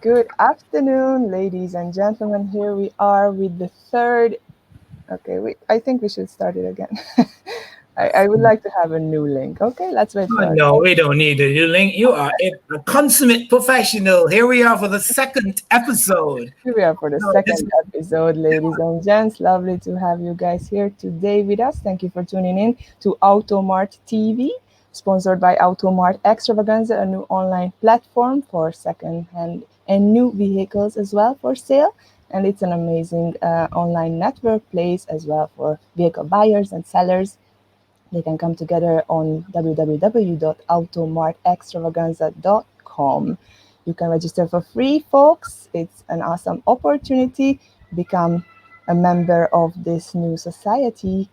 Good afternoon, ladies and gentlemen. Here we are with the third. Okay, I think we should start it again. I would like to have a new link. Okay, let's wait Oh, for it. no, we don't need it. You are a consummate professional. Here we are for the second episode. Here we are for the No, this second episode, ladies and gents. Lovely to have you guys here today with us. Thank you for tuning in to AutoMart TV, sponsored by AutoMart Extravaganza, a new online platform for second-hand and new vehicles as well for sale. And it's an amazing online network place as well for vehicle buyers and sellers. They can come together on www.automartextravaganza.com. You can register for free, folks. It's an awesome opportunity. Become a member of this new society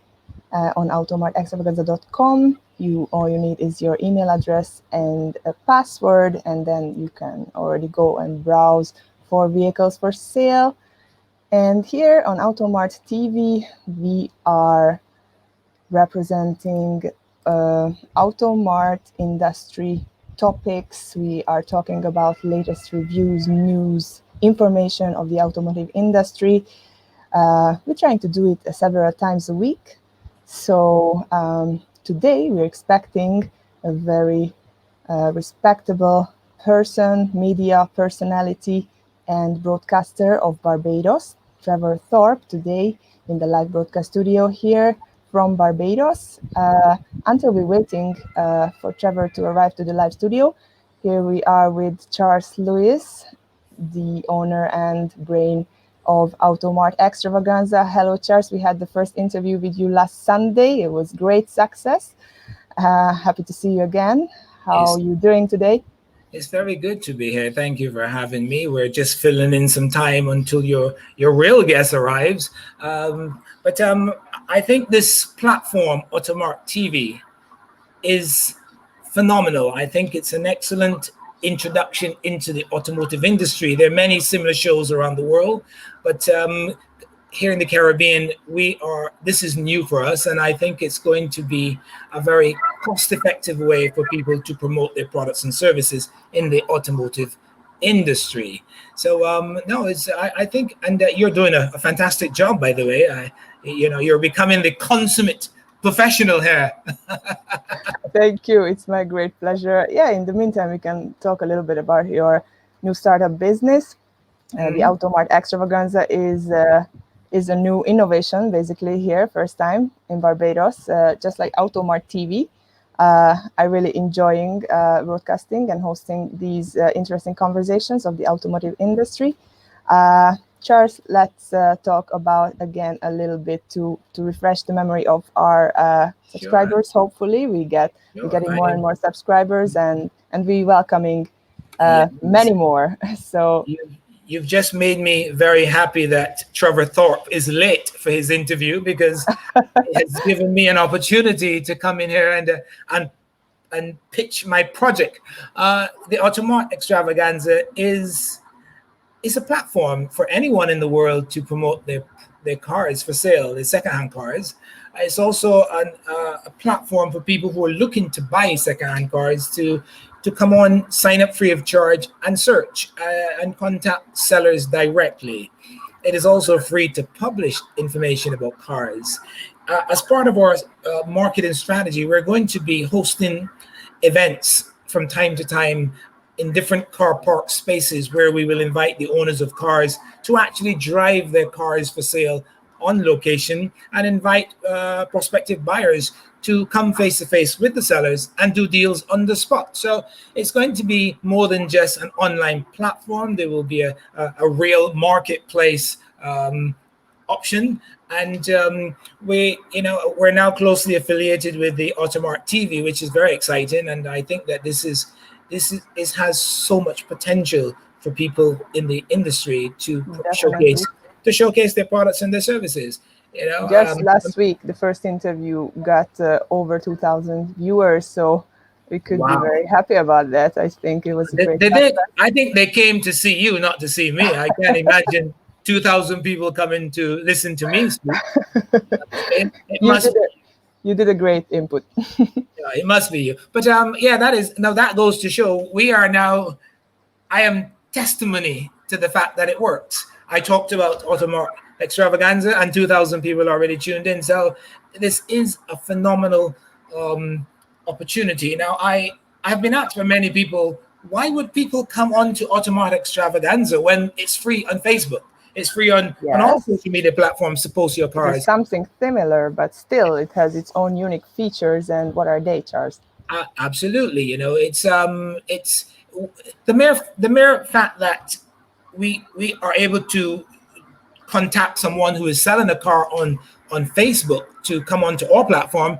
on automartextravaganza.com. All you need is your email address and a password, and then you can already go and browse for vehicles for sale. And here on AutoMart TV, we are representing AutoMart industry topics. We are talking about latest reviews, news, information of the automotive industry. We're trying to do it several times a week. So today we're expecting a very respectable person, media personality, and broadcaster of Barbados, Trevor Thorpe, today in the live broadcast studio here from Barbados. Until we're waiting for Trevor to arrive to the live studio, here we are with Charles Lewis, the owner and brain of AutoMart Extravaganza. Hello, Charles. We had the first interview with you last Sunday. It was great success. Happy to see you again. How are you doing today? It's very good to be here. Thank you for having me. We're just filling in some time until your real guest arrives. But I think this platform, AutoMart TV, is phenomenal. I think it's an excellent introduction into the automotive industry. There are many similar shows around the world, but here in the Caribbean, this is new for us, and I think it's going to be a very cost-effective way for people to promote their products and services in the automotive industry. So I think, and you're doing a fantastic job, by the way. You're becoming the consummate professional here. Thank you. It's my great pleasure. Yeah, in the meantime, we can talk a little bit about your new startup business. The AutoMart Extravaganza is a new innovation, basically here, first time in Barbados, just like AutoMart TV. I really enjoying broadcasting and hosting these interesting conversations of the automotive industry. Charles, let's talk about again a little bit to refresh the memory of our subscribers. Sure. Hopefully, we're getting more and more subscribers, and we welcoming many more. So. You've just made me very happy that Trevor Thorpe is late for his interview, because it has given me an opportunity to come in here and pitch my project. The AutoMart Extravaganza is a platform for anyone in the world to promote their cars for sale, their secondhand cars. It's also a platform for people who are looking to buy secondhand cars to come on, sign up free of charge, and search and contact sellers directly. It is also free to publish information about cars. As part of our marketing strategy, we're going to be hosting events from time to time in different car park spaces, where we will invite the owners of cars to actually drive their cars for sale on location, and invite prospective buyers to come face to face with the sellers and do deals on the spot. So it's going to be more than just an online platform. There will be a real marketplace option. And we're now closely affiliated with the AutoMart TV, which is very exciting. And I think that this has so much potential for people in the industry to showcase their products and their services. Just last week, the first interview got over 2,000 viewers, so we could be very happy about that. I think it was a great. I think they came to see you, not to see me. I can't imagine 2,000 people coming to listen to me speak. It must. you did a great input. Yeah, it must be you. But yeah, that is now that goes to show we are now. I am testimony to the fact that it works. I talked about AutoMart Extravaganza, and 2,000 people already tuned in. So this is a phenomenal opportunity. Now, I've been asked by many people, why would people come on to AutoMart Extravaganza when it's free on Facebook? It's free on all Yes, social media platforms to post your it is cars. something similar, but still it has its own unique features. And what are they, Charles? Absolutely, you know, it's the mere fact that we are able to contact someone who is selling a car on Facebook to come onto our platform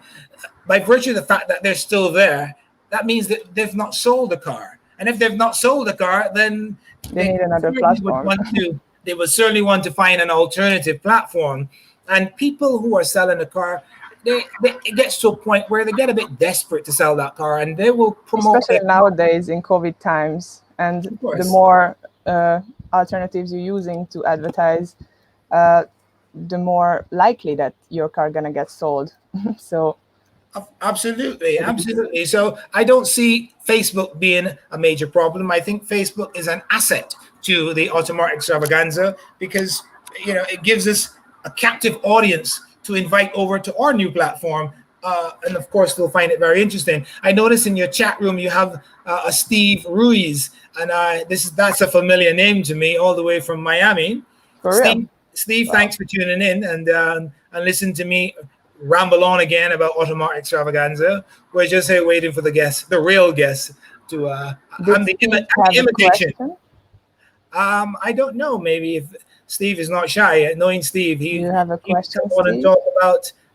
by virtue of the fact that they're still there. That means that they've not sold a car, and if they've not sold a car, then They need another certainly would platform. want to. They would certainly want to find an alternative platform. And people who are selling a car, it gets to a point where they get a bit desperate to sell that car, and they will promote Especially their nowadays in COVID times. And Of the course. more alternatives you're using to advertise, the more likely that your car gonna get sold. So Absolutely, absolutely. So I don't see Facebook being a major problem. I think Facebook is an asset to the AutoMart Extravaganza because it gives us a captive audience to invite over to our new platform, and of course they'll find it very interesting. I notice in your chat room you have a Steve Ruiz, and that's a familiar name to me, all the way from Miami. for Steve, real. Steve, Wow. thanks for tuning in and listen to me ramble on again about AutoMart Extravaganza. We're just here waiting for the real guest, to. Did I'm the Steve I'm have the a imitation. question? I don't know. Maybe if Steve is not shy, knowing Steve, Do he you have a he can question, come on and Steve? talk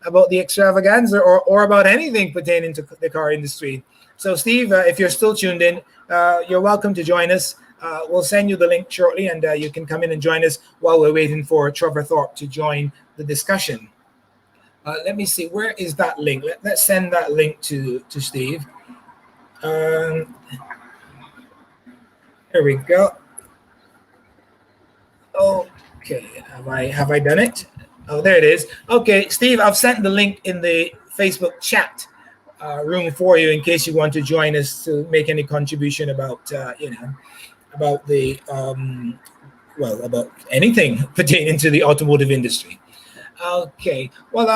about the extravaganza or about anything pertaining to the car industry. So, Steve, if you're still tuned in, you're welcome to join us. We'll send you the link shortly, and you can come in and join us while we're waiting for Trevor Thorpe to join the discussion. Let me see. Where is that link? Let's send that link to Steve. Here we go. Okay, have I done it? Oh, there it is. Okay, Steve, I've sent the link in the Facebook chat room for you in case you want to join us to make any contribution about about the about anything pertaining to the automotive industry. Okay, well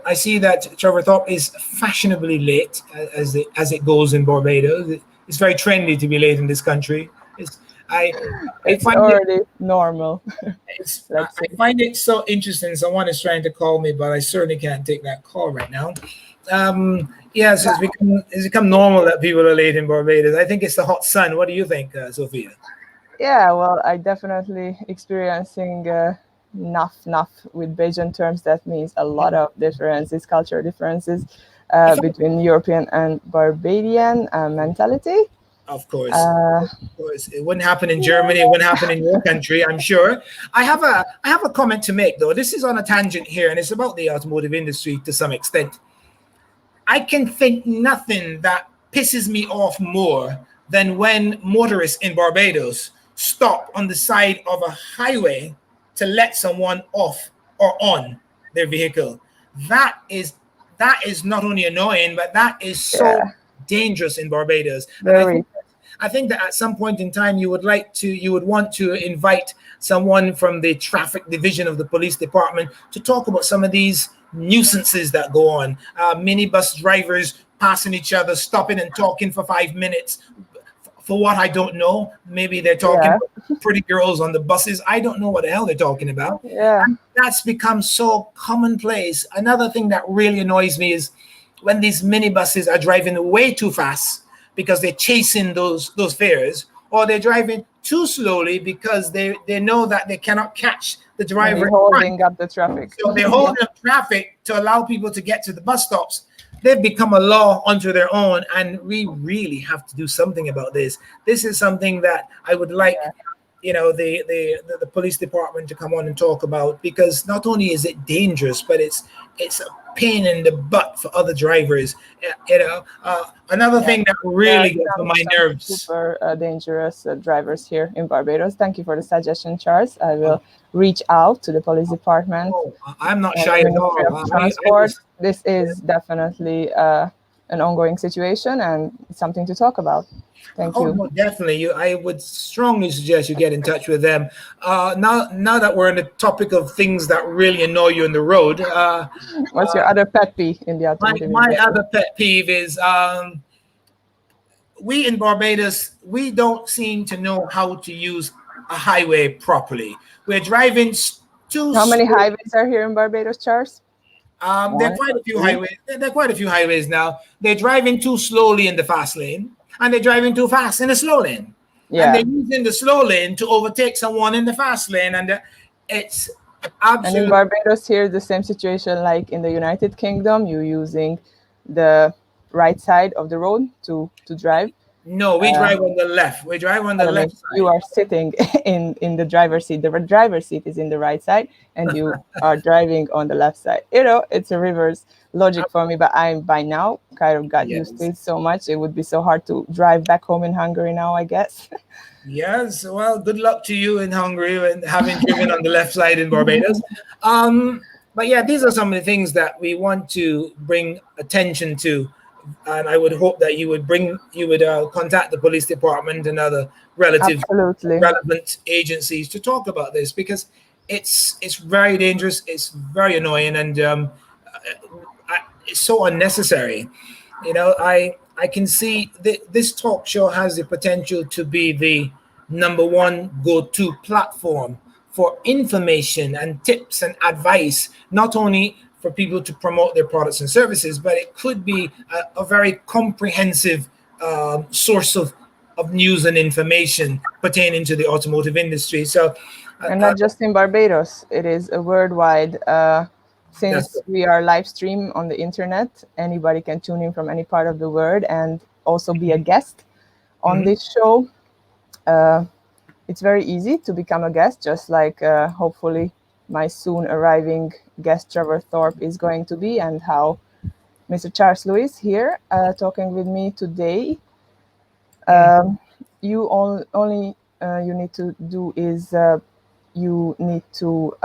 I see that Trevor Thorpe is fashionably late as it goes in Barbados. It's very trendy to be late in this country. I It's find already normal. I Let's see. find it so interesting. Someone is trying to call me, but I certainly can't take that call right now. Yes, it's become normal that people are late in Barbados. I think it's the hot sun. What do you think, Sophia? Yeah, well, I definitely experiencing enough with Bajan terms. That means a lot of differences, cultural differences between European and Barbadian mentality. Of course, it wouldn't happen in Germany. It wouldn't happen in your country, I'm sure. I have a comment to make, though. This is on a tangent here, and it's about the automotive industry to some extent. I can think nothing that pisses me off more than when motorists in Barbados stop on the side of a highway to let someone off or on their vehicle. That is not only annoying, but that is so dangerous in Barbados. Very. I think that at some point in time you would want to invite someone from the traffic division of the police department to talk about some of these nuisances that go on. Minibus drivers passing each other, stopping and talking for 5 minutes. For what I don't know, maybe they're talking about pretty girls on the buses. I don't know what the hell they're talking about. Yeah, and that's become so commonplace. Another thing that really annoys me is when these minibuses are driving way too fast because they're chasing those fares, or they're driving too slowly because they know that they cannot catch the driver. They're holding up the traffic. So they're holding up traffic to allow people to get to the bus stops. They've become a law unto their own, and we really have to do something about this. This is something that I would like, the police department to come on and talk about, because not only is it dangerous, but it's a pain in the butt for other drivers. Another thing that really gets on my nerves. Super dangerous drivers here in Barbados. Thank you for the suggestion, Charles. I will reach out to the police department. I'm not shy at all. this is definitely an ongoing situation and something to talk about. Thank Oh, you. no, definitely. I would strongly suggest you get in touch with them. Now that we're on the topic of things that really annoy you on the road, What's your other pet peeve in the automotive my industry? other pet peeve is we in Barbados, we don't seem to know how to use a highway properly. We're driving too How many slow. highways are here in Barbados, Charles? There are One quite or a few two? highways. There are quite a few highways now. They're driving too slowly in the fast lane, and they're driving too fast in the slow lane, and they're Yeah. using the slow lane to overtake someone in the fast lane, and it's And in absolutely Barbados, here, the same situation like in the United Kingdom. You're using the right side of the road to drive. no. We Uh, drive on the left. We drive on the Pardon me, left you side. are sitting in the driver's seat. The driver's seat is in the right side, and you are driving on the left side. It's a reverse logic for me, but I by now kind of got used to Yes. it so much. It would be so hard to drive back home in Hungary now, I guess. Yes, well, good luck to you in Hungary and having driven on the left side in Barbados. But yeah, these are some of the things that we want to bring attention to, and I would hope that you would contact the police department and other relative Absolutely. relevant agencies to talk about this because it's very dangerous, it's very annoying, and it's so unnecessary. I can see this talk show has the potential to be the number one go-to platform for information and tips and advice, not only for people to promote their products and services, but it could be a very comprehensive source of news and information pertaining to the automotive industry. So And not just in Barbados, it is a worldwide. that's Since we are live stream on the internet, anybody can tune in from any part of the world and also be a guest on Mhm. this show. It's very easy to become a guest, just like hopefully my soon arriving guest Trevor Thorpe is going to be, and how Mr. Charles Lewis here talking with me today. You only you need to do is you need to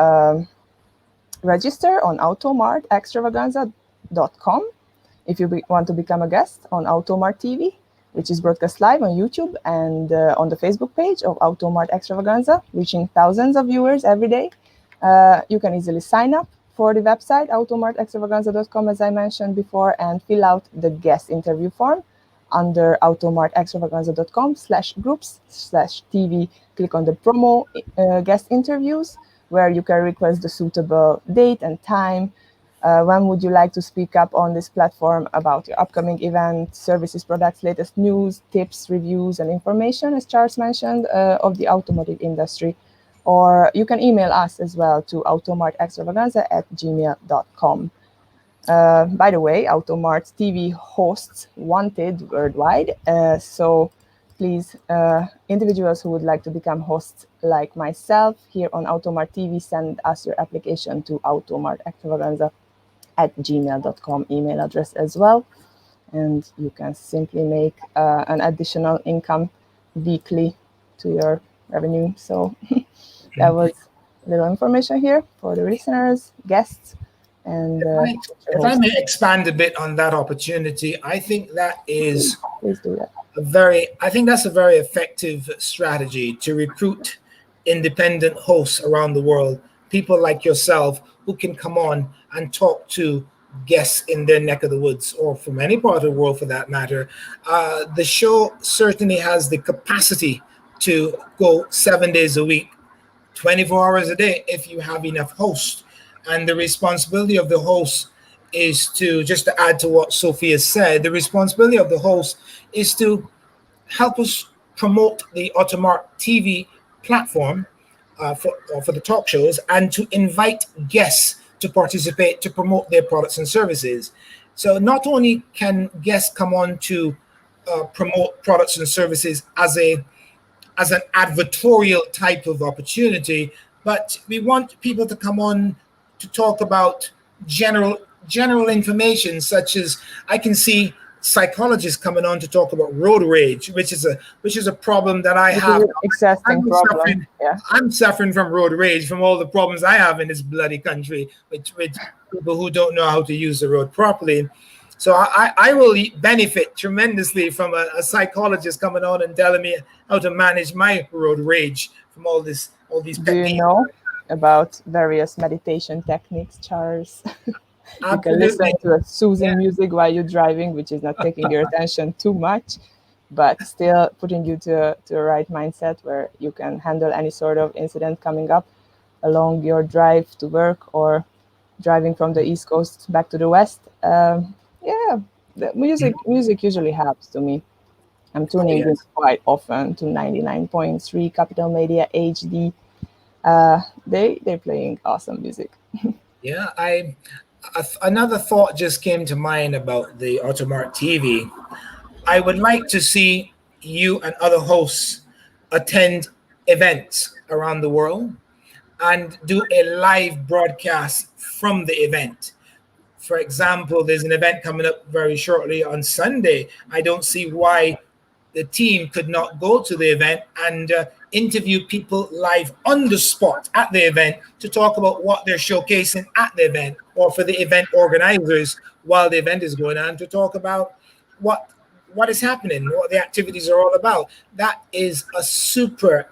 register on automartextravaganza.com if you want to become a guest on AutoMart TV, which is broadcast live on YouTube and on the Facebook page of AutoMart Extravaganza, reaching thousands of viewers every day. You can easily sign up for the website, automartextravaganza.com, as I mentioned before, and fill out the guest interview form under automartextravaganza.com/groups/TV. Click on the promo guest interviews, where you can request the suitable date and time. When would you like to speak up on this platform about your upcoming event, services, products, latest news, tips, reviews, and information, as Charles mentioned, of the automotive industry? Or you can email us as well to automartextravaganza@gmail.com. By the way, AutoMart TV hosts wanted worldwide. So please, individuals who would like to become hosts like myself here on AutoMart TV, send us your application to automartextravaganza@gmail.com email address as well. And you can simply make an additional income weekly to your revenue. So that was a little information here for the listeners, guests, and future If I hosts. may expand a bit on that opportunity, I think Please do that. I think that's a very effective strategy to recruit independent hosts around the world, people like yourself who can come on and talk to guests in their neck of the woods or from any part of the world for that matter. The show certainly has the capacity to go 7 days a week, 24 hours a day if you have enough hosts. And the responsibility of the host is to, just to add to what Sophia said, the responsibility of the host is to help us promote the AutoMart TV platform for the talk shows and to invite guests to participate to promote their products and services. So not only can guests come on to promote products and services as an advertorial type of opportunity, but we want people to come on to talk about general information, such as I can see psychologists coming on to talk about road rage, which is a problem that I have. Existing problem. Suffering, I'm suffering from road rage from all the problems I have in this bloody country, with people who don't know how to use the road properly. So I will benefit tremendously from a psychologist coming on and telling me how to manage my road rage from all these. Do you know about various meditation techniques, Charles? You can listen to a soothing music while you're driving, which is not taking your attention too much, but still putting you to a right mindset where you can handle any sort of incident coming up along your drive to work or driving from the East Coast back to the West. The music usually helps to me. I'm tuning in quite often to 99.3 Capital Media HD. They're playing awesome music. Yeah, another thought just came to mind about the AutoMart TV. I would like to see you and other hosts attend events around the world and do a live broadcast from the event. For example, there's an event coming up very shortly on Sunday. I don't see why the team could not go to the event and interview people live on the spot at the event to talk about what they're showcasing at the event, or for the event organizers while the event is going on to talk about what is happening, what the activities are all about. That is a super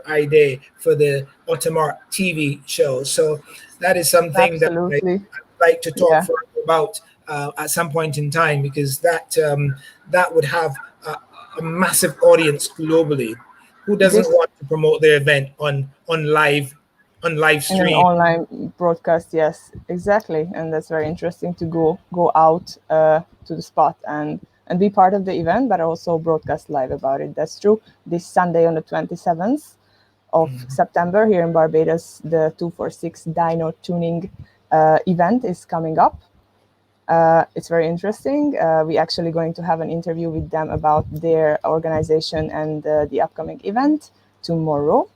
idea for the AutoMart TV show. So that is something Absolutely. that I'd like to talk further about at some point in time, because that would have a massive audience globally. Who doesn't want to promote their event on live stream? In an online broadcast, yes, exactly. And that's very interesting to go out to the spot and be part of the event, but also broadcast live about it. That's true. This Sunday on the 27th of September here in Barbados, the 246 Dyno Tuning event is coming up. It's very interesting. We're actually going to have an interview with them about their organization and the upcoming event tomorrow,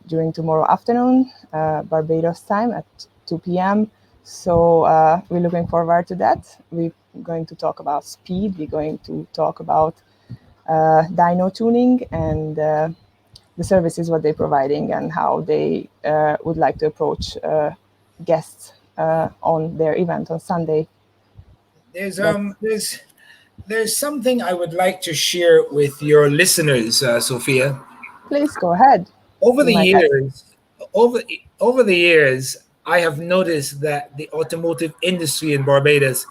during tomorrow afternoon, Barbados time at 2 p.m. So we're looking forward to that. We're going to talk about speed. We're going to talk about dyno tuning and the services, what they're providing, and how they would like to approach guests on their event on Sunday. There's something I would like to share with your listeners, Sophia. Please go ahead. Over the years, I have noticed that the automotive industry in Barbados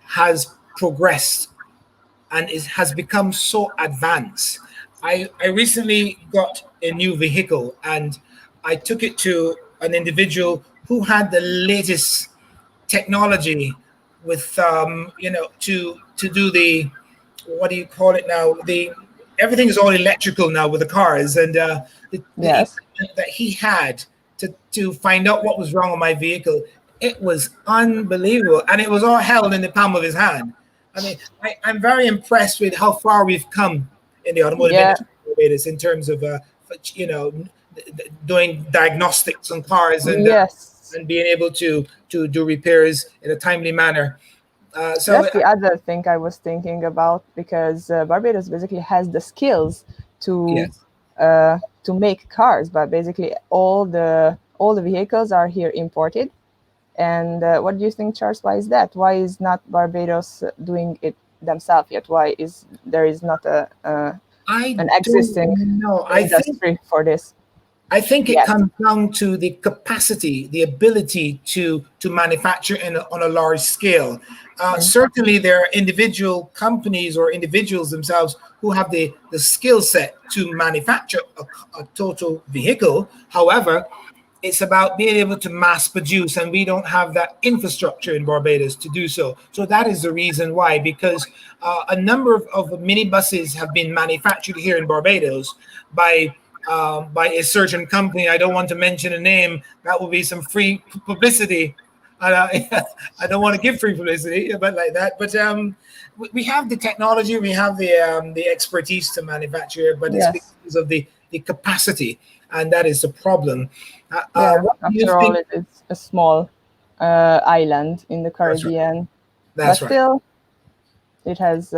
has progressed and has become so advanced. I recently got a new vehicle and I took it to an individual who had the latest technology with to do the, what do you call it now, everything is all electrical now with the cars, and the equipment that he had to find out what was wrong with my vehicle, it was unbelievable, and it was all held in the palm of his hand. I mean, I'm very impressed with how far we've come in the automotive industry in terms of doing diagnostics on cars and being able to do repairs in a timely manner. So that's the other thing I was thinking about, because Barbados basically has the skills to make cars, but basically all the vehicles are here imported. And what do you think, Charles? Why is that? Why is not Barbados doing it themselves yet? Why is there not an existing industry for this? I think it comes down to the capacity, the ability to manufacture on a large scale. Certainly, there are individual companies or individuals themselves who have the skill set to manufacture a total vehicle. However, it's about being able to mass produce, and we don't have that infrastructure in Barbados to do so. So that is the reason why, because a number of minibuses have been manufactured here in Barbados by a certain company. I don't want to mention a name. That will be some free publicity. I don't want to give free publicity, but like that. But we have the technology, we have the expertise to manufacture, but it's because of the capacity, and that is the problem. After all, it's a small island in the Caribbean. That's right. Still, it has.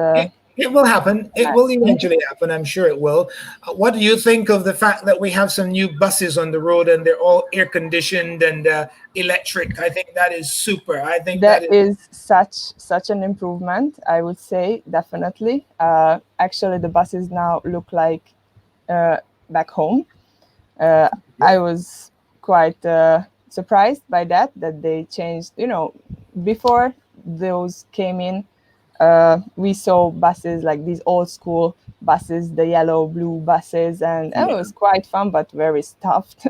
It will happen. It will eventually happen. I'm sure it will. What do you think of the fact that we have some new buses on the road and they're all air conditioned and electric? I think that is super. I think that That is. is such an improvement, I would say, definitely. Actually, the buses now look like back home. I was quite surprised by that they changed. Before those came in, we saw buses like these old school buses, the yellow blue buses, and it was quite fun but very stuffed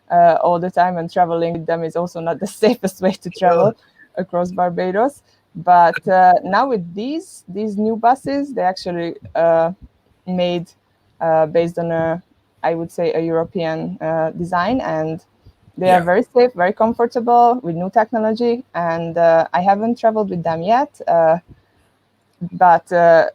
all the time, and traveling with them is also not the safest way to travel across Barbados. But now with these new buses, they actually made based on I would say a European design, and they are very safe, very comfortable with new technology. And I haven't traveled with them yet, but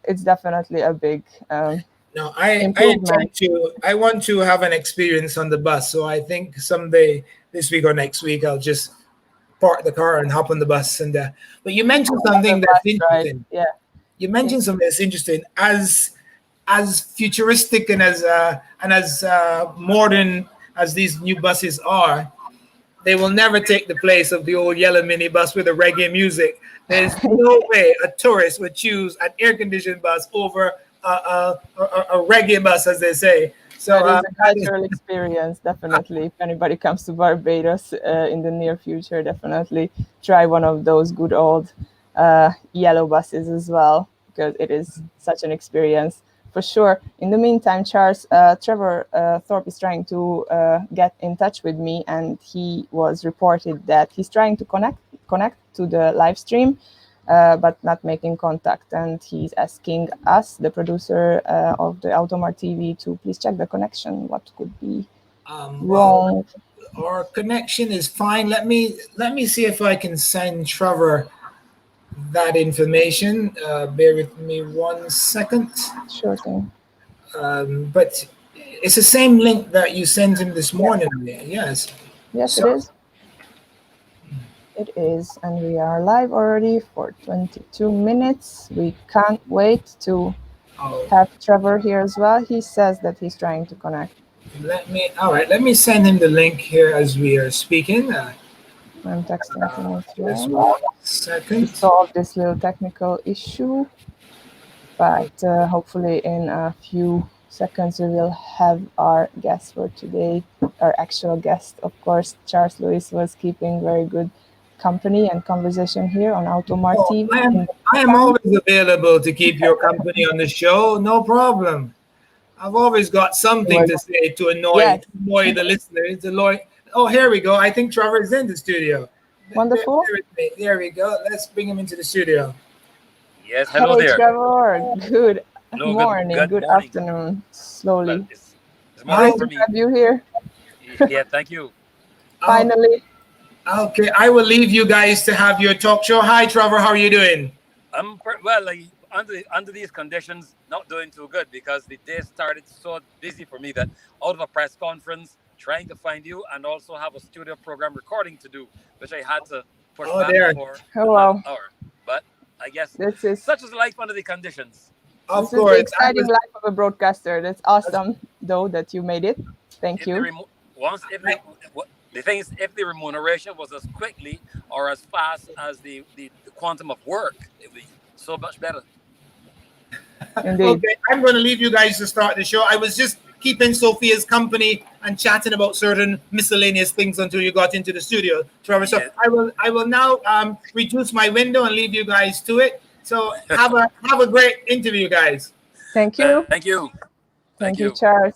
it's definitely a big No, I improvement. intend to. I want to have an experience on the bus. So I think someday this week or next week I'll just park the car and hop on the bus. And but you mentioned something The that's bus ride, interesting. yeah. You mentioned something that's interesting. As futuristic and as modern as these new buses are, they will never take the place of the old yellow minibus with the reggae music. There's no way a tourist would choose an air-conditioned bus over a reggae bus, as they say. So That is a cultural experience, definitely. If anybody comes to Barbados in the near future, definitely try one of those good old yellow buses as well, because it is such an experience for sure. In the meantime, Charles, Trevor Thorpe is trying to get in touch with me, and he was reported that he's trying to connect to the live stream, but not making contact. And he's asking us, the producer of the AutoMart TV, to please check the connection. What could be wrong? Well, our connection is fine. Let me see if I can send Trevor that information. Bear with me 1 second. Sure thing. But it's the same link that you sent him this morning. Yes. Yes, So, it is. It is, and we are live already for 22 minutes. We can't wait to have Trevor here as well. He says that he's trying to connect. Let me send him the link here as we are speaking. I'm texting him as Just well 1 to second. solve this little technical issue. But hopefully in a few seconds we will have our guest for today, our actual guest. Of course, Charles Lewis was keeping very good company and conversation here on AutoMart TV. I am always available to keep your company on the show. No problem. I've always got something to say to annoy the listeners. Oh, here we go. I think Trevor is in the studio. Wonderful. There we go. Let's bring him into the studio. Yes, hello hey, there. Trevor. Good Hello, morning. Good morning. afternoon. Slowly. Well, it's morning for Great me. to have you here. Yeah, thank you. Finally. Okay, I will leave you guys to have your talk show. Hi, Trevor. How are you doing? I'm well. Under these conditions, not doing too good because the day started so busy for me that out of a press conference, trying to find you, and also have a studio program recording to do, which I had to push back for another hour. But I guess such is life under the conditions. Of this course, is the exciting life of a broadcaster. That's awesome, though, that you made it. Thank you. The thing is, if the remuneration was as quickly or as fast as the quantum of work, it would be so much better. Indeed. Okay, I'm going to leave you guys to start the show. I was just keeping Sophia's company and chatting about certain miscellaneous things until you got into the studio, Trevor. So I will now reduce my window and leave you guys to it. So have a great interview, guys. Thank you. Thank you. Thank you, Charles.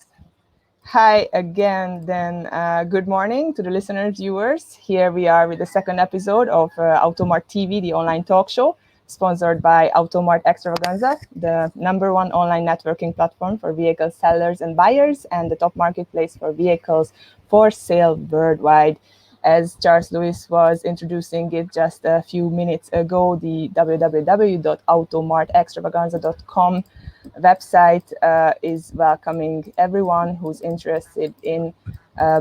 Hi again, then. Good morning to the listeners, viewers. Here we are with the second episode of AutoMart TV, the online talk show, sponsored by AutoMart Extravaganza, the #1 online networking platform for vehicle sellers and buyers, and the top marketplace for vehicles for sale worldwide. As Charles Lewis was introducing it just a few minutes ago, the www.automartextravaganza.com website is welcoming everyone who's interested in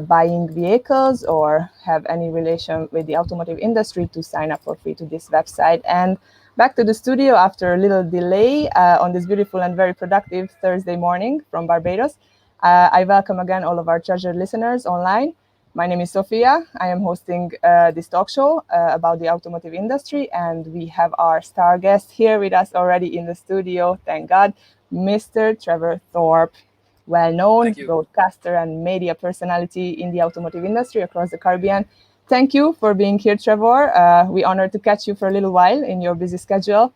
buying vehicles or have any relation with the automotive industry to sign up for free to this website. And back to the studio after a little delay on this beautiful and very productive Thursday morning from Barbados. I welcome again all of our treasured listeners online. My name is Sophia. I am hosting this talk show about the automotive industry, and we have our star guest here with us already in the studio, thank God, Mr. Trevor Thorpe, well-known broadcaster and media personality in the automotive industry across the Caribbean. Thank you for being here, Trevor. We're honored to catch you for a little while in your busy schedule.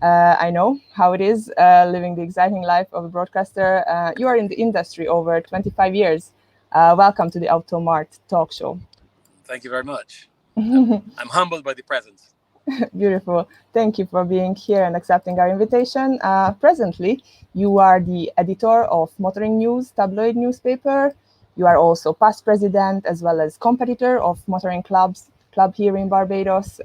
I know how it is living the exciting life of a broadcaster. You are in the industry over 25 years. Welcome to the AutoMart talk show. Thank you very much. I'm humbled by the presence. Beautiful. Thank you for being here and accepting our invitation. Presently, you are the editor of Motoring News tabloid newspaper. You are also past president as well as competitor of Motoring Club here in Barbados,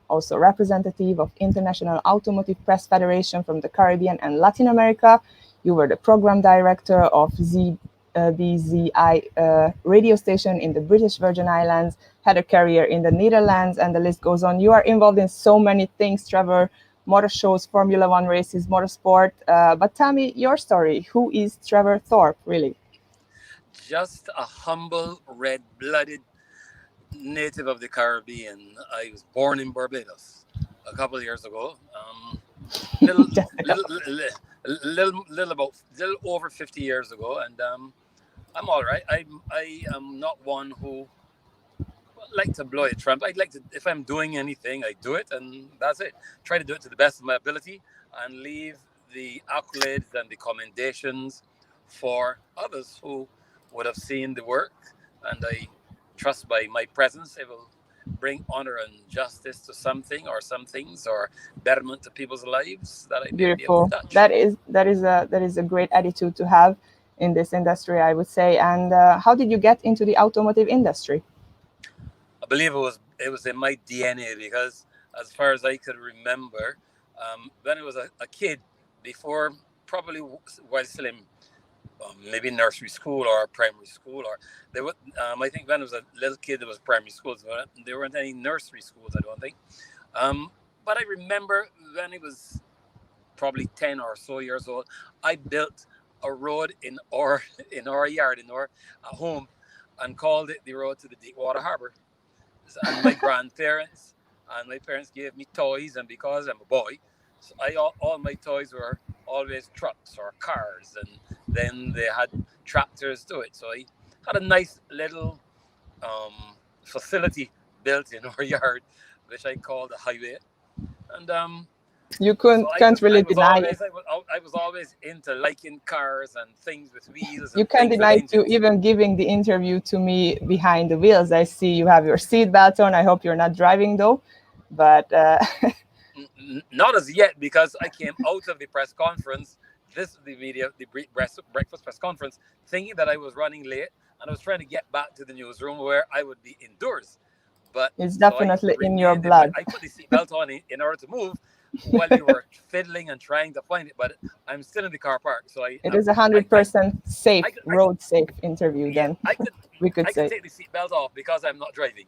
also representative of International Automotive Press Federation from the Caribbean and Latin America. You were the program director of BZI radio station in the British Virgin Islands, had a career in the Netherlands, and the list goes on. You are involved in so many things, Trevor, motor shows, Formula One races, motorsport. But tell me your story. Who is Trevor Thorpe, really? Just a humble, red-blooded native of the Caribbean. I was born in Barbados a couple of years ago. Little over 50 years ago, and I'm all right. I am not one who like to blow a trump. I'd like to, if I'm doing anything, I do it, and that's it. Try to do it to the best of my ability, and leave the accolades and the commendations for others who would have seen the work. And I trust by my presence, it will bring honor and justice to something or some things, or betterment to people's lives that I may be able to touch. That is a great attitude to have in this industry, I would say. And how did you get into the automotive industry? I believe it was in my DNA, because as far as I could remember, when I was a kid, before probably while still in maybe nursery school or primary school, or there was, I think when I was a little kid there was primary schools, but there weren't any nursery schools, I don't think. But I remember when I was probably 10 or so years old, I built a road in our yard, in our home, and called it the road to the Deepwater Harbor. And my grandparents and my parents gave me toys, and because I'm a boy, so all my toys were always trucks or cars, and then they had tractors to it. So I had a nice little facility built in our yard, which I called a highway. And you can't really deny it. I was always into liking cars and things with wheels. You can't deny to even giving the interview to me behind the wheels. I see you have your seatbelt on. I hope you're not driving though, but not as yet, because I came out of the press conference, the breakfast press conference, thinking that I was running late, and I was trying to get back to the newsroom where I would be indoors. But it's definitely in your blood. I put the seatbelt on in order to move while we were fiddling and trying to find it, but I'm still in the car park. So it is 100% safe, road safe interview. Yeah, then I could take the seatbelt off because I'm not driving.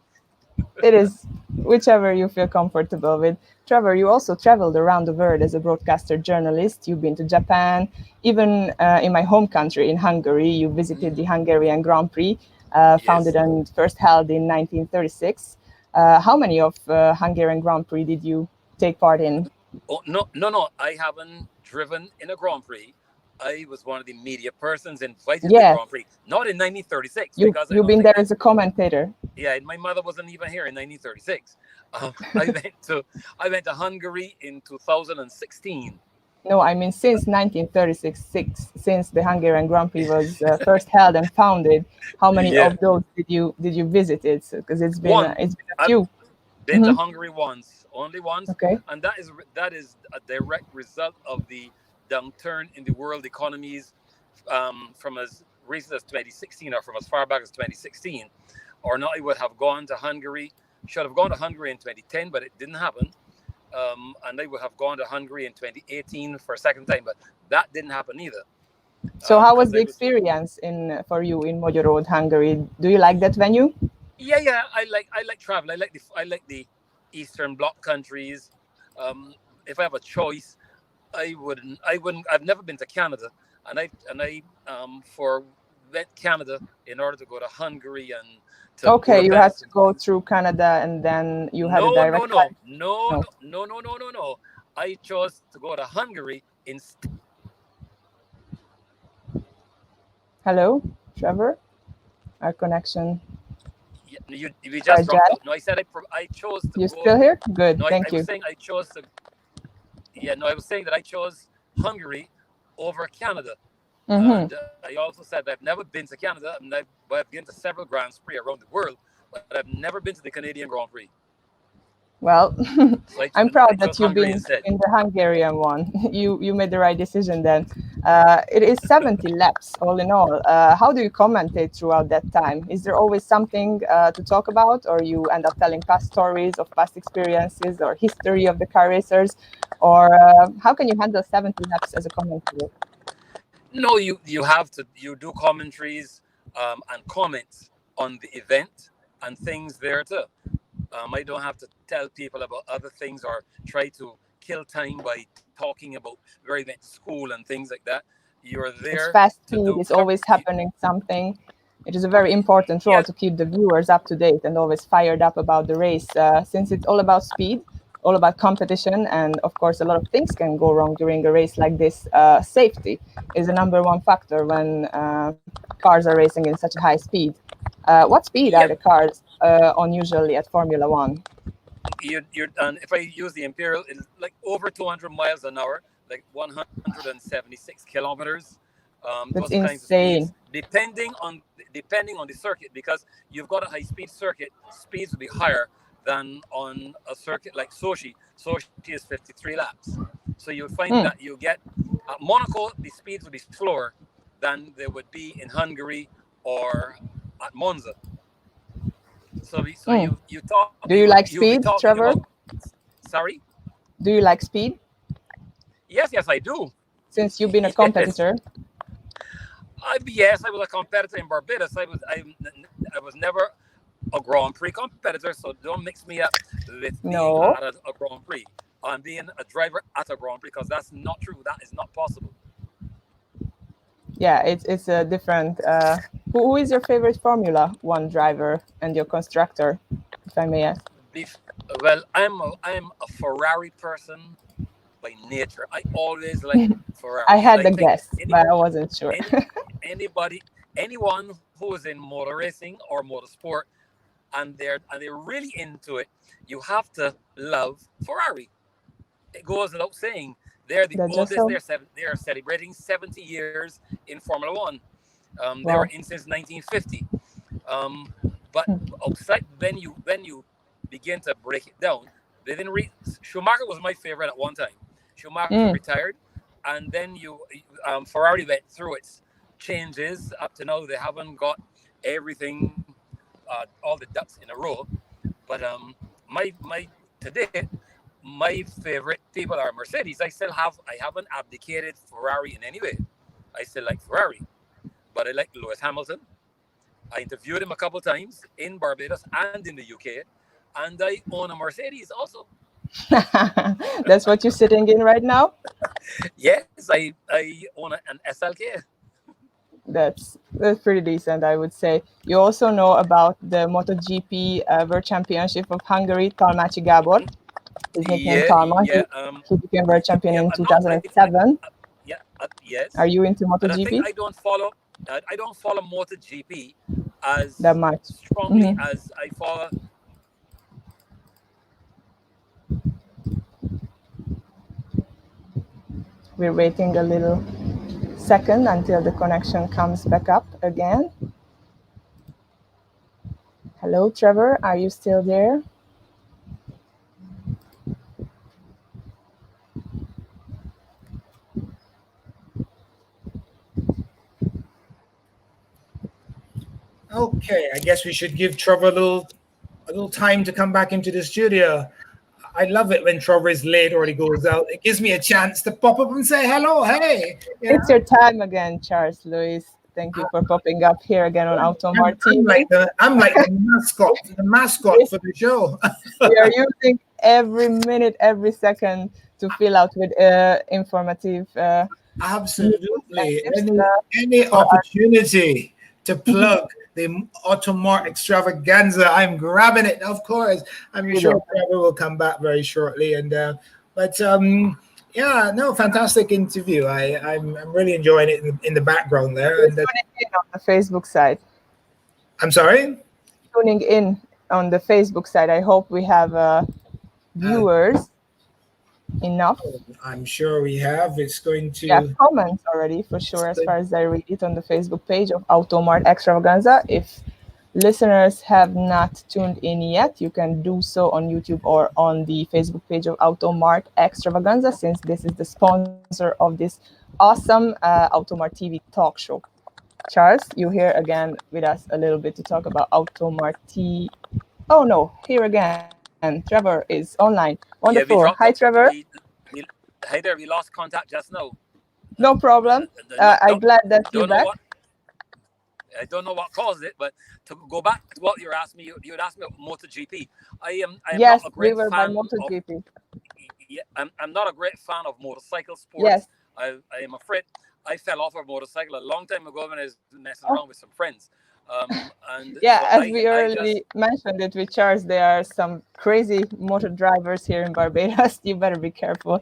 It is whichever you feel comfortable with. Trevor, you also traveled around the world as a broadcaster journalist. You've been to Japan, even in my home country, in Hungary. You visited the Hungarian Grand Prix, founded and first held in 1936. How many of Hungarian Grand Prix did you take part in? Oh, no. I haven't driven in a Grand Prix. I was one of the media persons invited to the Grand Prix, not in 1936. Because you've been there as a commentator. Yeah, and my mother wasn't even here in 1936. I went to Hungary in 2016. No, I mean since 1936, since the Hungarian Grand Prix was first held and founded. How many of those did you visit? Because it's been a few. Been to Hungary only once. Okay. And that is a direct result of the downturn in the world economies from as recent as 2016, or from as far back as 2016. Or not, I would have gone to Hungary. Should have gone to Hungary in 2010, but it didn't happen. And I would have gone to Hungary in 2018 for a second time, but that didn't happen either. So how was because the I was experience for you in Magyarország, Hungary? Do you like that venue? yeah. I like travel. I like the Eastern Bloc countries. If I have a choice, I wouldn't. I've never been to Canada, and I for went Canada in order to go to Hungary and to Okay, you had Budapest. to go through Canada and then you had a No, no, direct flight. no, no, No. no, no, no, no, no, no. I chose to go to Hungary instead. Hello, Trevor? Our connection You we just dropped fragile. out. No, I said I chose to You go. still here? Good, No, I thank was you. saying I chose to. Yeah, no, I was saying that I chose Hungary over Canada. Mm-hmm. And I also said that I've never been to Canada. I've been to several Grand Prix around the world, but I've never been to the Canadian Grand Prix. Well, So I'm I proud chose that you've Hungary been instead. in the Hungarian one. You made the right decision then. It is 70 laps all in all. How do you commentate throughout that time? Is there always something to talk about, or you end up telling past stories of past experiences or history of the car racers? Or how can you handle 70 laps as a commentator? No, you have to you do commentaries and comments on the event and things there too. I don't have to tell people about other things or try to kill time by talking about very event school and things like that. You're It's there fast to speed, do it's always happening something. It is a very important role yeah. to keep the viewers up to date and always fired up about the race, since it's all about speed, all about competition, and of course, a lot of things can go wrong during a race like this. Safety is the number one factor when cars are racing in such a high speed. What speed are Yeah, the cars on usually at Formula One? you're and if I use the imperial, it's like over 200 miles an hour, like 176 kilometers. Those That's kinds of speeds, insane. depending on the circuit, because you've got a high speed circuit, speeds will be higher than on a circuit like Sochi. Sochi is 53 laps, so you'll find that Mm, you get at Monaco the speeds will be slower than they would be in Hungary or at Monza. So mm. Do you you'll like be talking speed, about. Trevor? Sorry. Do you like speed? Yes, I do. Since you've been a Yes, competitor. yes, I was a competitor in Barbados. I was never a Grand Prix competitor, so don't mix me up with being No. at a Grand Prix. I'm being a driver at a Grand Prix because that's not true. That is not possible. Yeah, it's a different. Who is your favorite Formula One driver and your constructor, if I may ask? Bef- well, I'm a Ferrari person by nature. I always like I Ferraris. had I the think guess, but I wasn't sure. any anybody anyone who is in motor racing or motorsport and they're really into it, you have to love Ferrari. It goes without saying. They're the That's just oldest. so. They are celebrating 70 years in Formula One. They were Wow. in since 1950. Um, but Mm, outside, when you begin to break it down, they didn't read. Schumacher was my favorite at one time. Schumacher mm, retired, and then Ferrari went through its changes up to now. They haven't got everything, all the ducks in a row. But my to date, my favorite people are Mercedes. I haven't abdicated Ferrari in any way. I still like Ferrari, but I like Lewis Hamilton. I interviewed him a couple times in Barbados and in the UK, and I own a Mercedes also. That's what you're sitting in right now. Yes, I own an SLK. That's pretty decent, I would say. You also know about the MotoGP World Championship of Hungary, Talmácsi Gábor. His nickname Yeah, Talma. yeah, He became world champion yeah. in I'm not. 2007. Yeah, yes, Are you into but I think MotoGP I don't follow MotoGP as that much? strongly Hmm. as I follow. We're waiting a little second until the connection comes back up again. Hello, Trevor. Are you still there? Okay, I guess we should give Trevor a little time to come back into the studio. I love it when Trevor is late or he goes out. It gives me a chance to pop up and say hello, hey. It's your time again, Charles Louis. Thank you for popping up here again on AutoMart TV. I'm like the mascot for the show. We are using every minute, every second to fill out with informative. Absolutely. Tips, Any opportunity to plug the AutoMart extravaganza, I'm grabbing it, of course. I'm sure Trevor will come back very shortly. Yeah, no, fantastic interview. I'm really enjoying it in the background there. And tuning in on the Facebook side. I'm sorry? Tuning in on the Facebook side. I hope we have viewers enough. I'm sure we have. It's going to... Yeah, comments already, for sure, as far as I read it on the Facebook page of AutoMart Extravaganza. If listeners have not tuned in yet, you can do so on YouTube or on the Facebook page of AutoMart Extravaganza, since this is the sponsor of this awesome AutoMart TV talk show. Charles, you here again with us a little bit to talk about AutoMart TV. Oh no, here again. Trevor is online on the floor. Hi, Trevor. Hey there, we lost contact just now. No problem. I'm glad that you're back. I don't know what caused it, but to go back to what you're asking me, you would ask me about MotoGP. I am yes, not a great we were fan by MotoGP. I'm not a great fan of motorcycle sports. Yes. I am afraid I fell off a motorcycle a long time ago when I was messing around with some friends. As we earlier mentioned it with Charles, there are some crazy motor drivers here in Barbados. You better be careful.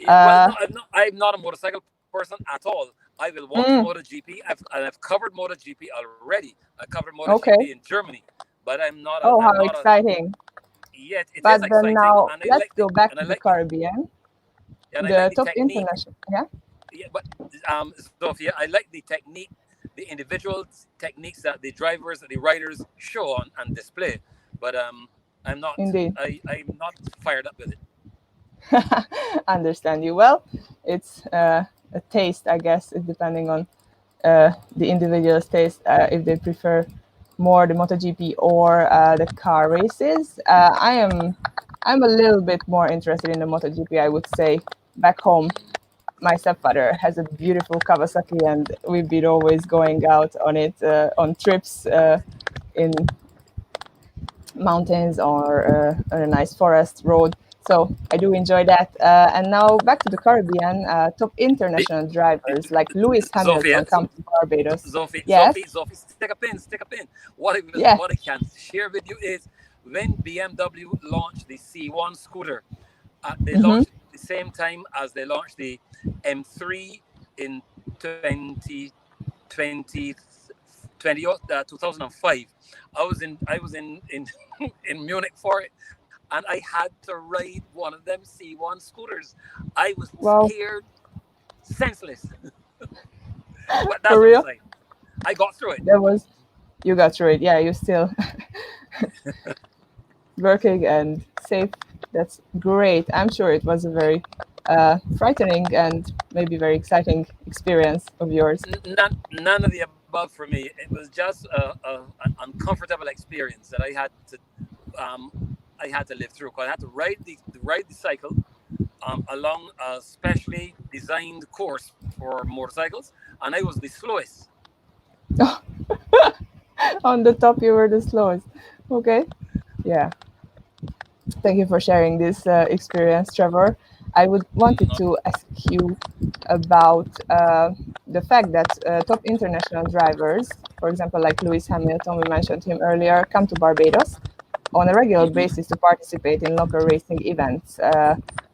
Well, no, I'm not a motorcycle person at all. I will watch MotoGP. I've covered MotoGP already. I covered MotoGP in Germany, but I'm not. How exciting! It is but exciting. Now let's go back to the Caribbean. The top international, but Sophia, I like the technique, the individual techniques that the drivers, the riders show on and display. But I'm not. Indeed. I'm not fired up with it. Understand you. Well, it's a taste, I guess, depending on the individual's taste, if they prefer more the MotoGP or the car races. I'm a little bit more interested in the MotoGP, I would say. Back home, my stepfather has a beautiful Kawasaki, and we've been always going out on it on trips in mountains or on a nice forest road. So I do enjoy that. And now back to the Caribbean, top international drivers like Lewis Hamilton come to Barbados. Sophie, stick a pin. What I can share with you is when BMW launched the C1 scooter, they launched at the same time as they launched the M3 in 2005. I was in in Munich for it. And I had to ride one of them C1 scooters. I was scared, senseless. But that's for real? what I got through it. You got through it. Yeah, you're still working and safe. That's great. I'm sure it was a very frightening and maybe very exciting experience of yours. None of the above for me. It was just an uncomfortable experience that I had to live through. Because I had to ride the cycle along a specially designed course for motorcycles, and I was the slowest. On the top, you were the slowest. Okay. Yeah. Thank you for sharing this experience, Trevor. I wanted to ask you about the fact that top international drivers, for example, like Lewis Hamilton, we mentioned him earlier, come to Barbados on a regular basis to participate in local racing events.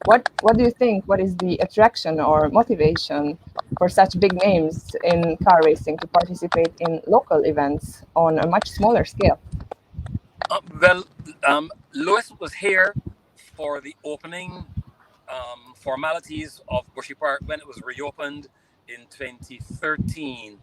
What do you think? What is the attraction or motivation for such big names in car racing to participate in local events on a much smaller scale? Lewis was here for the opening formalities of Bushy Park when it was reopened in 2013,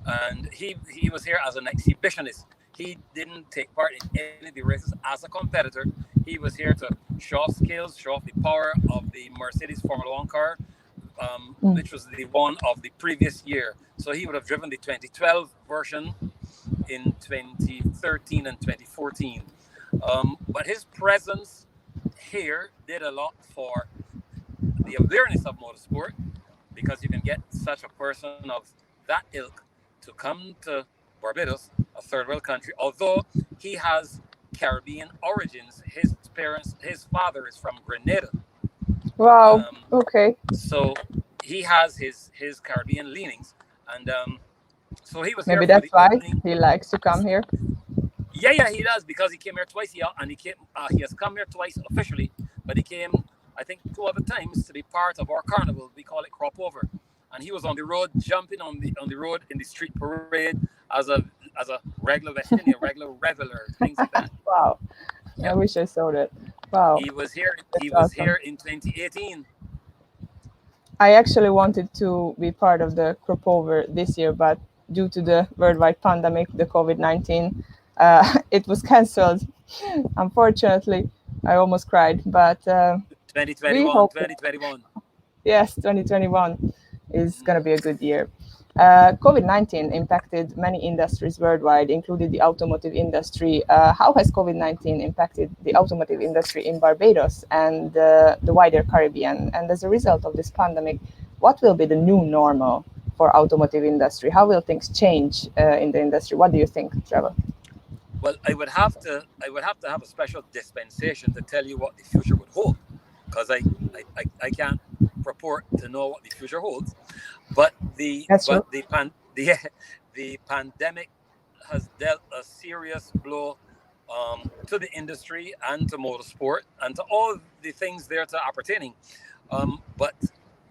and he was here as an exhibitionist. He didn't take part in any of the races as a competitor. He was here to show off skills, show off the power of the Mercedes Formula One car, which was the one of the previous year. So he would have driven the 2012 version in 2013 and 2014. But his presence here did a lot for the awareness of motorsport, because you can get such a person of that ilk to come to Barbados, a third world country. Although he has Caribbean origins, his father is from Grenada. Wow. Um, Okay. so he has his Caribbean leanings, and so he was here Maybe for that's the why opening. he likes to come here. Yeah, he does, because he came here twice. And he came. He has come here twice officially, but he came, I think, two other times to be part of our carnival. We call it Crop Over, and he was on the road, jumping on the road in the street parade as a regular West Indian, regular reveler, things like that. Wow. I Yep. wish I saw that. Wow. He was here. He That's was awesome. here in 2018. I actually wanted to be part of the crop over this year, but due to the worldwide pandemic, the COVID-19, it was cancelled. Unfortunately, I almost cried, but we 2021, hope, 2021. yes, 2021 is going to be a good year. COVID-19 impacted many industries worldwide, including the automotive industry. How has COVID-19 impacted the automotive industry in Barbados and the wider Caribbean? And as a result of this pandemic, what will be the new normal for automotive industry? How will things change in the industry? What do you think, Trevor? Well, I would have to have a special dispensation to tell you what the future would hold, because I can't purport to know what the future holds. But the That's true. but the pan the the pandemic has dealt a serious blow to the industry and to motorsport and to all the things there to appertaining. But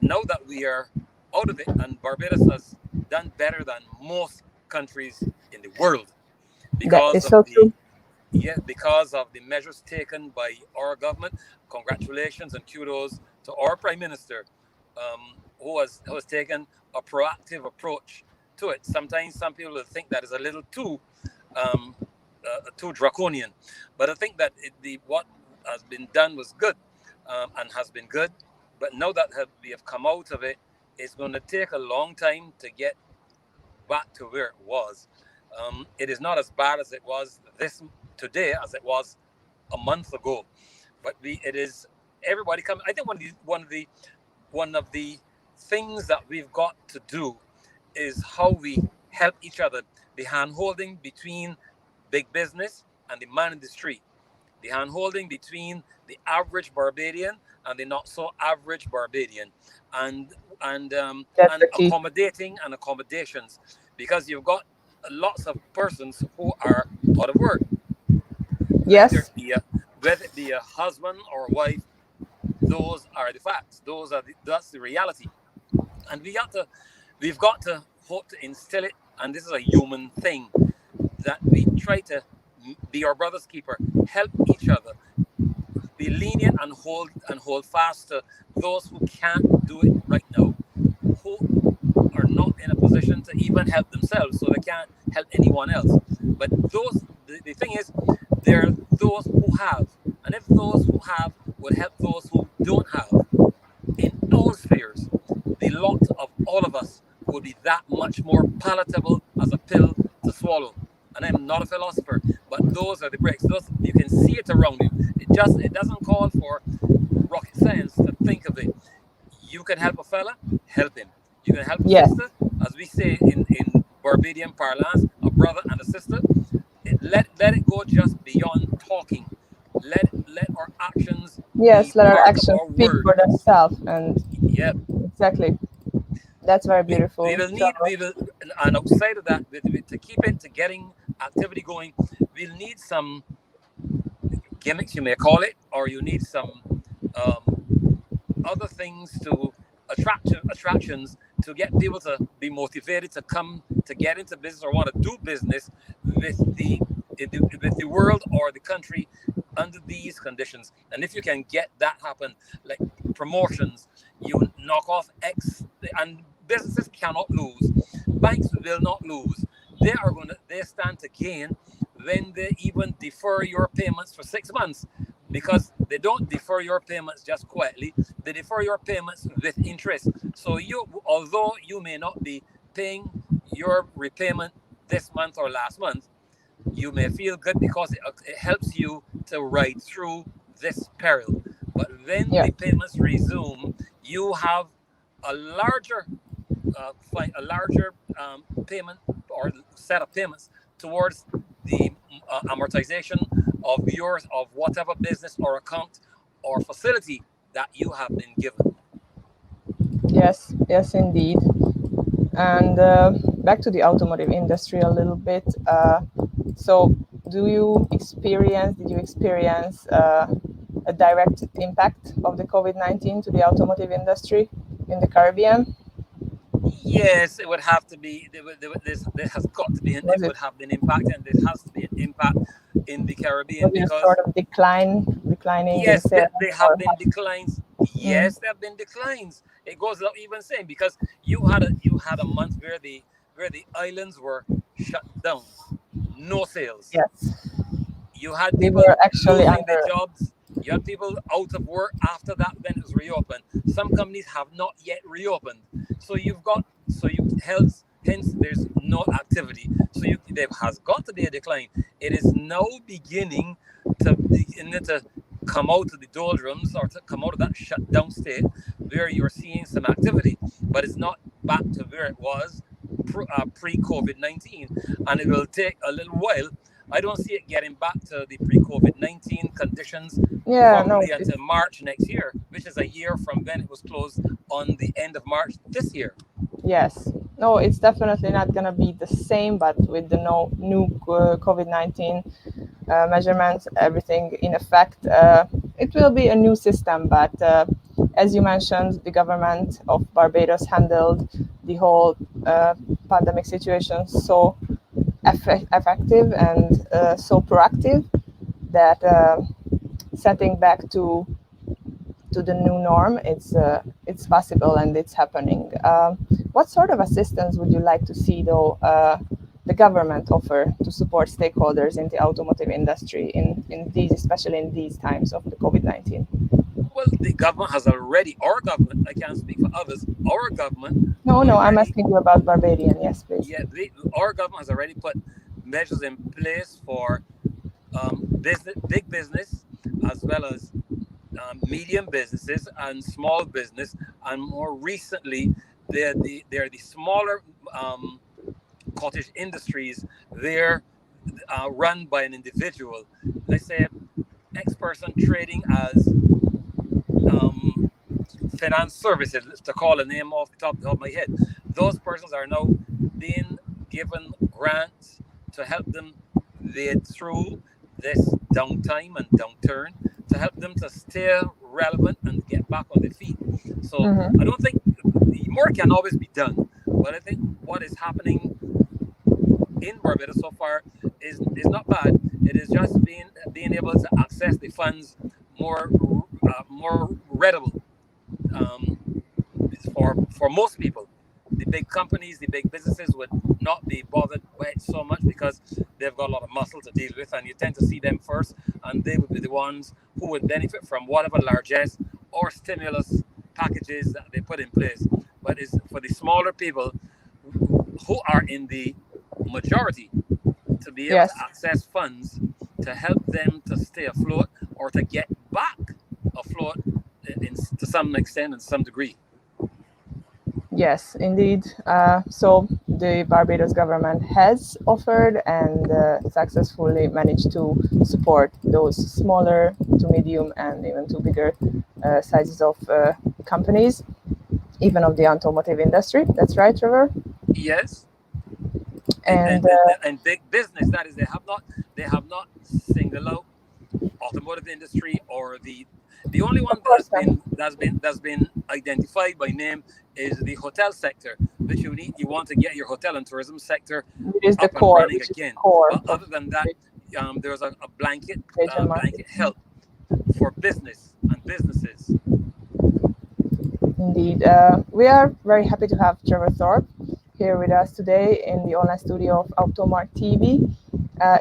now that we are out of it, and Barbados has done better than most countries in the world, That because is of so the true. yeah, because of the measures taken by our government. Congratulations and kudos to our Prime Minister, who has taken a proactive approach to it. Sometimes some people will think that is a little um, too draconian, but I think that the what has been done was good, and has been good. But now that we have come out of it, it's going to take a long time to get back to where it was. It is not as bad as it was this today as it was a month ago, but it is everybody coming. I think one of the things that we've got to do is how we help each other. The hand holding between big business and the man in the street. The hand holding between the average Barbadian and the not so average Barbadian, and and um, That's and the key. accommodating and accommodations, because you've got lots of persons who are out of work, whether Yes. it be a whether it be a husband or a wife. Those are the facts. That's the reality, and we've got to hope to instill it. And this is a human thing, that we try to be our brother's keeper, help each other, be lenient and hold fast to those who can't do it right now, who are not in a position to even help themselves, so they can't help anyone else. But the thing is, there are those who have, and if those who have would help those who don't have in all spheres, the lot of all of us would be that much more palatable as a pill to swallow. And I'm not a philosopher, but those are the bricks. Those, you can see it around you. It doesn't call for rocket science to think of it. You can help a fella, help him. You can help a Yes. sister, as we say in Barbadian parlance, a brother and a sister. Let it go just beyond talking. Let our actions be Yes. Let our part of actions our speak for words. themselves. And Yep. exactly. That's very We beautiful, will need Trevor. we will and outside of that, to keep it to getting activity going, we'll need some gimmicks, you may call it, or you need some um, other things to attractions to get people to be motivated to come to get into business or want to do business with the world or the country under these conditions. And if you can get that happen, like promotions, you knock off X, and businesses cannot lose. Banks will not lose. They stand to gain when they even defer your payments for 6 months, because they don't defer your payments just quietly. They defer your payments with interest. So although you may not be paying your repayment this month or last month, you may feel good because it helps you to ride through this peril. But then Yeah. the payments resume. You have a larger payment or set of payments towards the amortization of whatever business or account or facility that you have been given. Yes, yes, indeed. And back to the automotive industry a little bit. So, did you experience a direct impact of the COVID-19 to the automotive industry in the Caribbean? Yes, it would have to be. There has got to be. It Was it would have been impact, and there has to be an impact in the Caribbean was it a because sort of declining in yes, sales? they have Or been declines. Mm, Yes, there have been declines. It goes without even saying because you had a month where the islands were shut down, no sales. yes, You had they people were actually losing their under. jobs. You had people out of work after that. Then it was reopened. Some companies have not yet reopened. So you hence there's no activity. There has got to be a decline. It is now beginning to come out of the doldrums or to come out of that shutdown state where you're seeing some activity, but it's not back to where it was pre-COVID-19, and it will take a little while. I don't see it getting back to the pre-COVID-19 conditions Yeah, no, probably until March next year, which is a year from when it was closed on the end of March this year. yes, no, it's definitely not going to be the same, but with the new COVID-19 measurements, everything in effect, it will be a new system. But as you mentioned, the government of Barbados handled the whole pandemic situation so effective and so proactive that setting back to the new norm, it's possible and it's happening. What sort of assistance would you like to see, though, the government offer to support stakeholders in the automotive industry in these, especially in these times of the COVID-19? Well, the government has already, our government, I can't speak for others, our government No, I'm already, asking you about Barbadian. Yes, please. yeah, our government has already put measures in place for big business as well as medium businesses and small business, and more recently, they're the smaller cottage industries. They're run by an individual. Let's say X person trading as um, finance services, to call a name off the top of my head. Those persons are now being given grants to help them wade through this downtime and downturn, to help them to stay relevant and get back on their feet. So I Mm-hmm. don't think more can always be done, but I think what is happening in Barbados so far is not bad. It is just being able to access the funds more readily um, for most people. The big companies, the big businesses would not be bothered by it so much because they've got a lot of muscle to deal with, and you tend to see them first, and they would be the ones who would benefit from whatever largesse or stimulus packages that they put in place. But it's for the smaller people who are in the majority to be able to Yes. access funds to help them to stay afloat or to get back afloat to some extent and some degree. Yes, indeed. So the Barbados government has offered and successfully managed to support those smaller to medium and even to bigger sizes of companies, even of the automotive industry. That's right, Trevor. Yes, and And and and, and big business, that is, they have not singled out automotive industry or the only one of course, that's been identified by name is the hotel sector, which you want to get your hotel and tourism sector it is the up and core, running which is the again. core But of other than that, the there's a market. blanket help for business and businesses. Indeed. We are very happy to have Trevor Thorpe here with us today in the online studio of AutoMart TV.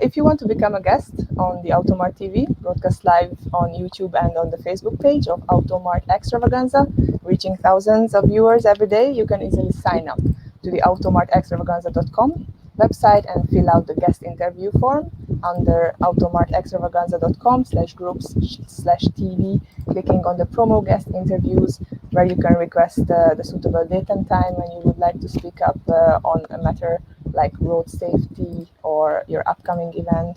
If you want to become a guest on the AutoMart TV, broadcast live on YouTube and on the Facebook page of AutoMart Extravaganza, reaching thousands of viewers every day, you can easily sign up to the automartextravaganza.com website and fill out the guest interview form under automartextravaganza.com/groups/TV, clicking on the promo guest interviews, where you can request the suitable date and time when you would like to speak up on a matter like road safety or your upcoming event,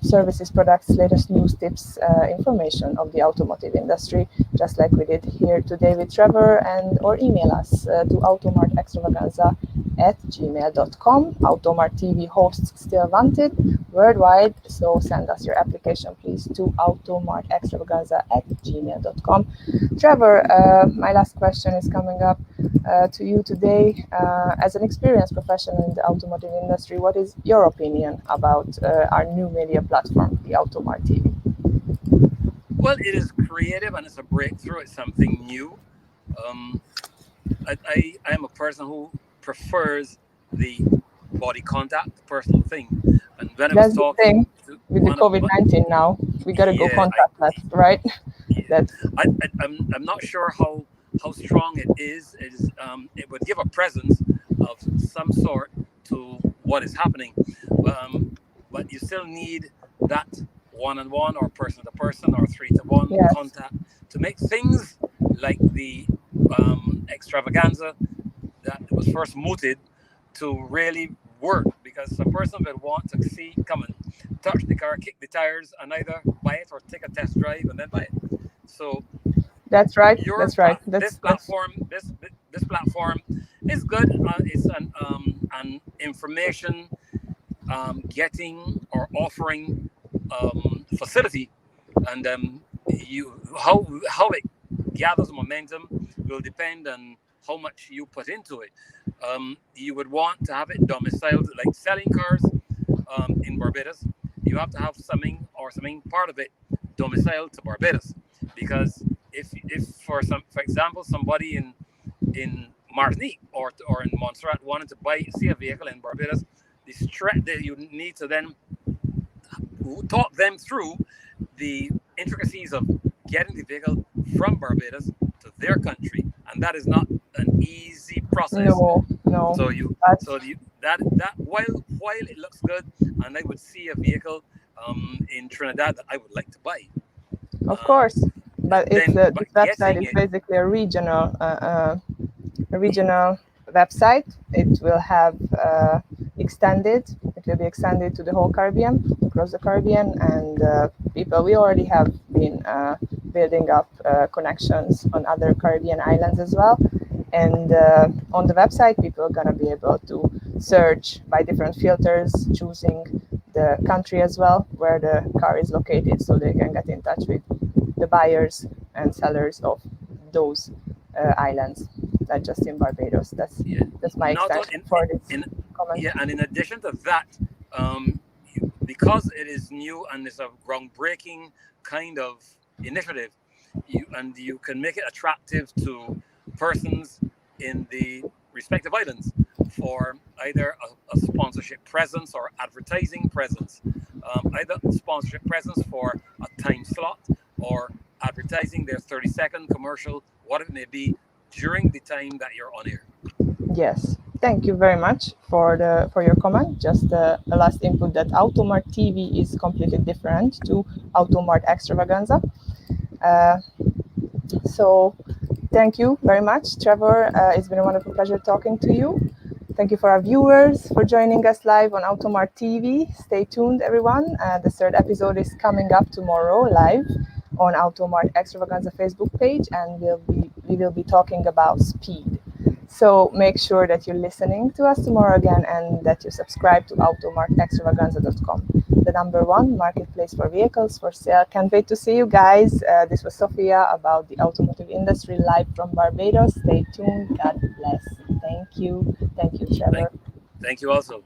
services, products, latest news, tips, information of the automotive industry, just like we did here today with Trevor, and or email us to automartextravaganza@gmail.com. AutoMart TV hosts still wanted worldwide, so send us your application, please, to automartextravaganza@gmail.com. Trevor, my last question is coming up to you today. As an experienced professional in the automotive industry, what is your opinion about our new media platform, the AutoMart TV? Well, it is creative and it's a breakthrough. It's something new. I am a person who prefers the body contact, the personal thing. And when I was That's the talking thing to with the one of COVID-19 now, we gotta go yeah, contactless, right? yeah, That's I'm not sure how strong it is. It would give a presence of some sort to what is happening, but you still need that one-on-one or person-to-person or three-to-one yes, contact to make things like the extravaganza that was first mooted to really work, because a person will want to see, come and touch the car, kick the tires, and either buy it or take a test drive and then buy it. So that's right. your That's right. this platform, this platform is good. It's an information getting or offering facility, and you how it gathers momentum will depend on how much you put into it. You would want to have it domiciled, like selling cars in Barbados. You have to have something part of it domiciled to Barbados, because if for example somebody in Martinique or in Montserrat wanted to see a vehicle in Barbados, you need to then talk them through the intricacies of getting the vehicle from Barbados to their country, and that is not an easy process. No. So that while it looks good, and I would see a vehicle in Trinidad that I would like to buy. Of course, but this website is basically a regional website. It will have it will be extended to the whole Caribbean, across the Caribbean, and we already have been building up connections on other Caribbean islands as well. And on the website, people are gonna be able to search by different filters, choosing the country as well where the car is located, so they can get in touch with the buyers and sellers of those islands, not just in Barbados. That's my extension for this comment. Yeah, and in addition to that, because it is new and it's a groundbreaking kind of initiative, you can make it attractive to persons in the respective islands for either a sponsorship presence or advertising presence, either sponsorship presence for a time slot or advertising their 30-second commercial, what it may be, during the time that you're on air. Yes, thank you very much for your comment. Just a last input that AutoMart TV is completely different to AutoMart Extravaganza. So thank you very much, Trevor. It's been a wonderful pleasure talking to you. Thank you for our viewers for joining us live on AutoMart TV. Stay tuned, everyone. The third episode is coming up tomorrow live on AutoMart Extravaganza Facebook page, and we will be talking about speed. So make sure that you're listening to us tomorrow again, and that you subscribe to automartextravaganza.com, the #1 marketplace for vehicles for sale. Can't wait to see you guys. This was Sophia about the automotive industry live from Barbados. Stay tuned. God bless. Thank you. Thank you, Trevor. Thank you also.